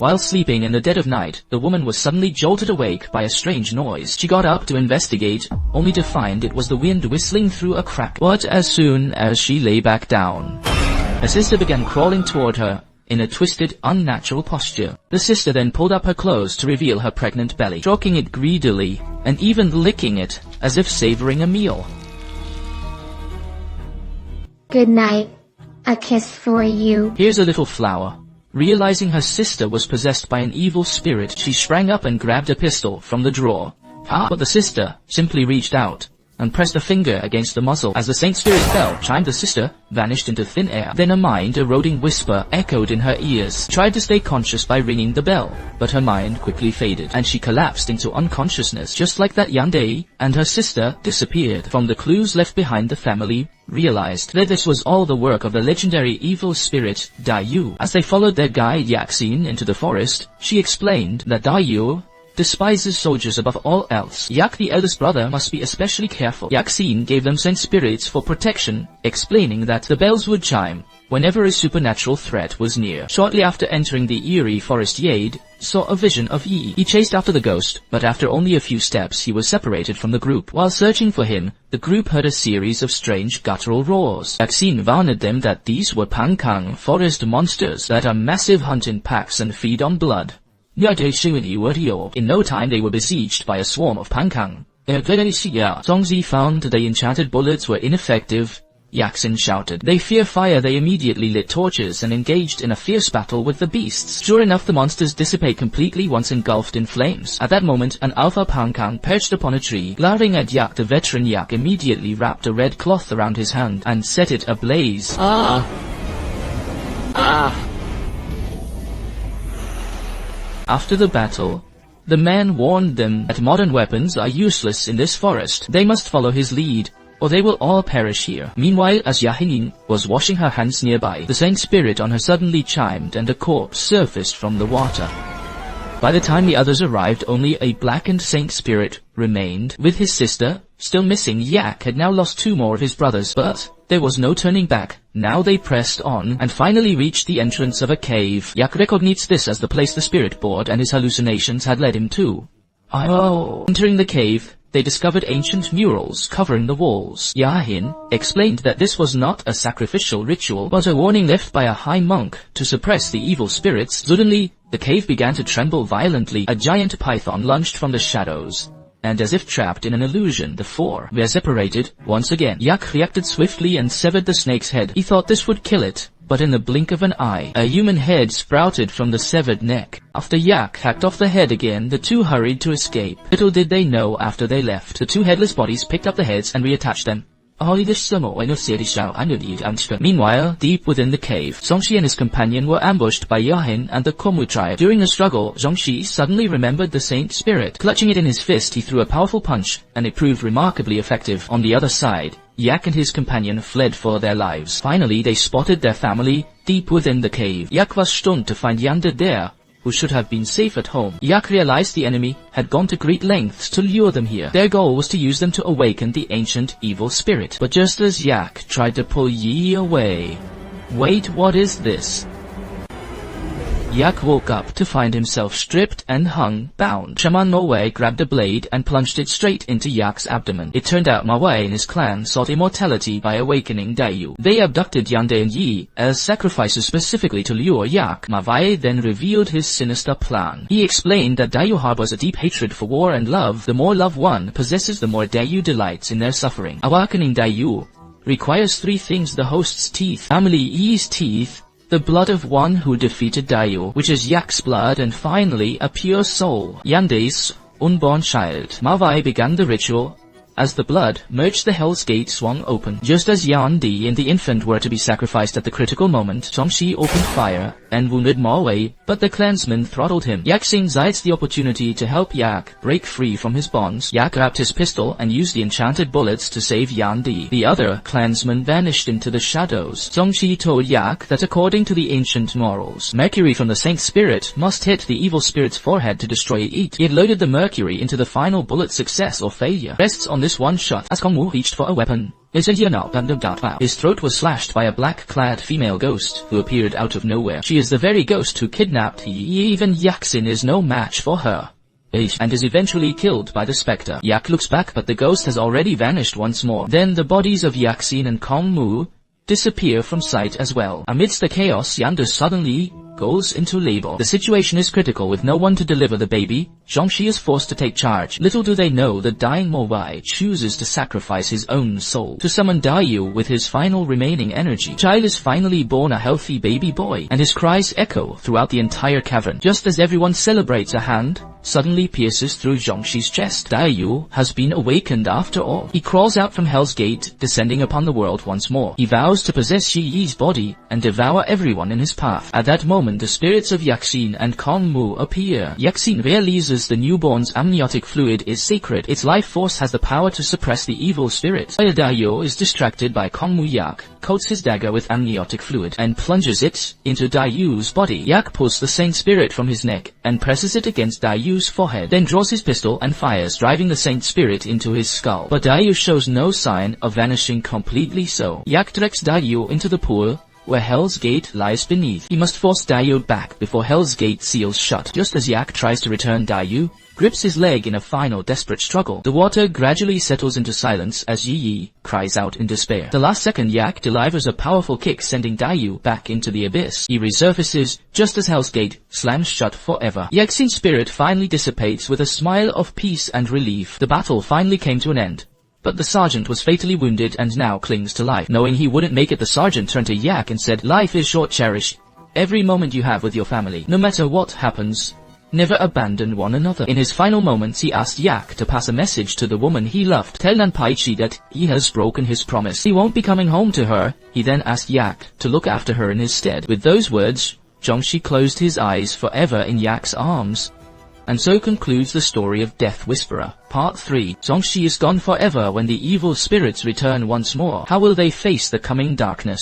While sleeping in the dead of night, the woman was suddenly jolted awake by a strange noise. She got up to investigate, only to find it was the wind whistling through a crack. But as soon as she lay back down, her sister began crawling toward her in a twisted, unnatural posture. The sister then pulled up her clothes to reveal her pregnant belly, stroking it greedily, and even licking it, as if savoring a meal. Good night. A kiss for you. Here's a little flower. Realizing her sister was possessed by an evil spirit, she sprang up and grabbed a pistol from the drawer. But the sister simply reached out and pressed a finger against the muzzle. As the Saint Spirit bell chimed, the sister vanished into thin air. Then a mind-eroding whisper echoed in her ears. She tried to stay conscious by ringing the bell, but her mind quickly faded, and she collapsed into unconsciousness. Just like that, Yandere and her sister disappeared. From the clues left behind, the family realized that this was all the work of the legendary evil spirit, Dayu. As they followed their guide Yunxi into the forest, she explained that Dayu despises soldiers above all else. Yak, the eldest brother, must be especially careful. Yunxi gave them Saint Spirits for protection, explaining that the bells would chime whenever a supernatural threat was near. Shortly after entering the eerie forest, Yade saw a vision of Yi. He chased after the ghost, but after only a few steps he was separated from the group. While searching for him, the group heard a series of strange guttural roars. Yunxi warned them that these were Pankang forest monsters that are massive, hunt in packs and feed on blood. In no time they were besieged by a swarm of Pankang. Zongzi found the enchanted bullets were ineffective. Yaxin shouted. They fear fire. They immediately lit torches and engaged in a fierce battle with the beasts. Sure enough, the monsters dissipate completely once engulfed in flames. At that moment, an alpha Pankang perched upon a tree. Glaring at Yak, the veteran Yak immediately wrapped a red cloth around his hand and set it ablaze. After the battle, the man warned them that modern weapons are useless in this forest. They must follow his lead, or they will all perish here. Meanwhile, as Yahinin was washing her hands nearby, the Saint Spirit on her suddenly chimed and a corpse surfaced from the water. By the time the others arrived, only a blackened Saint Spirit remained. With his sister still missing, Yak had now lost 2 more of his brothers, but there was no turning back. Now they pressed on and finally reached the entrance of a cave. Yak recognized this as the place the spirit board and his hallucinations had led him to. Entering the cave, they discovered ancient murals covering the walls. Yahin explained that this was not a sacrificial ritual, but a warning left by a high monk to suppress the evil spirits. Suddenly, the cave began to tremble violently. A giant python lunged from the shadows, and as if trapped in an illusion, the 4 were separated once again. Yak reacted swiftly and severed the snake's head. He thought this would kill it, but in the blink of an eye, a human head sprouted from the severed neck. After Yak hacked off the head again, the 2 hurried to escape. Little did they know, after they left, the 2 headless bodies picked up the heads and reattached them. Meanwhile, deep within the cave, Zongxi and his companion were ambushed by Yahin and the Komu tribe. During the struggle, Zongxi suddenly remembered the Saint Spirit. Clutching it in his fist, he threw a powerful punch, and it proved remarkably effective. On the other side, Yak and his companion fled for their lives. Finally, they spotted their family deep within the cave. Yak was stunned to find Yandere there, who should have been safe at home. Yak realized the enemy had gone to great lengths to lure them here. Their goal was to use them to awaken the ancient evil spirit. But just as Yak tried to pull Yi away... Wait, what is this? Yak woke up to find himself stripped and hung, bound. Shaman Mawei grabbed a blade and plunged it straight into Yak's abdomen. It turned out Mawei and his clan sought immortality by awakening Dayu. They abducted Yandere and Yi as sacrifices specifically to lure Yak. Mawei then revealed his sinister plan. He explained that Dayu harbors a deep hatred for war and love. The more love one possesses, the more Dayu delights in their suffering. Awakening Dayu requires 3 things: the host's teeth, family Yi's teeth, the blood of one who defeated Dayu, which is Yak's blood, and finally, a pure soul, Yandere's unborn child. Mawei began the ritual. As the blood merged, the Hell's Gate swung open. Just as Yandere and the infant were to be sacrificed at the critical moment, Zongxi opened fire and wounded Mawei, but the clansman throttled him. Yaxin seized the opportunity to help Yak break free from his bonds. Yak grabbed his pistol and used the enchanted bullets to save Yandere. The other clansman vanished into the shadows. Zongxi told Yak that according to the ancient morals, mercury from the Saint Spirit must hit the evil spirit's forehead to destroy it. He had loaded the mercury into the final bullet. Success or failure rests on this one shot. As Kongwu reached for a weapon, His throat was slashed by a black-clad female ghost who appeared out of nowhere. She is the very ghost who kidnapped even Yaxin is no match for her, and is eventually killed by the spectre. Yak looks back, but the ghost has already vanished once more. Then the bodies of Yaxin and Kongmu disappear from sight as well. Amidst the chaos, Yanda suddenly goes into labor. The situation is critical. With no one to deliver the baby, Yunxi is forced to take charge. Little do they know the dying Mowai chooses to sacrifice his own soul to summon Daiyu with his final remaining energy. The child is finally born, a healthy baby boy, and his cries echo throughout the entire cavern. Just as everyone celebrates, a hand suddenly pierces through Yunxi's chest. Daiyu has been awakened after all. He crawls out from Hell's Gate, descending upon the world once more. He vows to possess Shi Yi's body and devour everyone in his path. At that moment, the spirits of Yaxin and Kongmu appear. Yaxin realizes the newborn's amniotic fluid is sacred. Its life force has the power to suppress the evil spirit. Daiyu is distracted by Kongmu. Yak coats his dagger with amniotic fluid and plunges it into Daiyu's body. Yak pulls the saint spirit from his neck and presses it against Daiyu's forehead, then draws his pistol and fires, driving the saint spirit into his skull. But Daiyu shows no sign of vanishing completely, so Yak directs Daiyu into the pool where Hell's Gate lies beneath. He must force Daiyu back before Hell's Gate seals shut. Just as Yak tries to return, Daiyu grips his leg in a final desperate struggle. The water gradually settles into silence as Yi cries out in despair. The last second, Yak delivers a powerful kick, sending Daiyu back into the abyss. He resurfaces just as Hell's Gate slams shut forever. Yaxin's spirit finally dissipates with a smile of peace and relief. The battle finally came to an end, but the sergeant was fatally wounded and now clings to life. Knowing he wouldn't make it, the sergeant turned to Yak and said, "Life is short, cherish every moment you have with your family. No matter what happens, never abandon one another." In his final moments, he asked Yak to pass a message to the woman he loved, telling Paichi that he has broken his promise. He won't be coming home to her. He then asked Yak to look after her in his stead. With those words, Yunxi closed his eyes forever in Yak's arms. And so concludes the story of Death Whisperer, Part 3. Yunxi is gone forever when the evil spirits return once more. How will they face the coming darkness?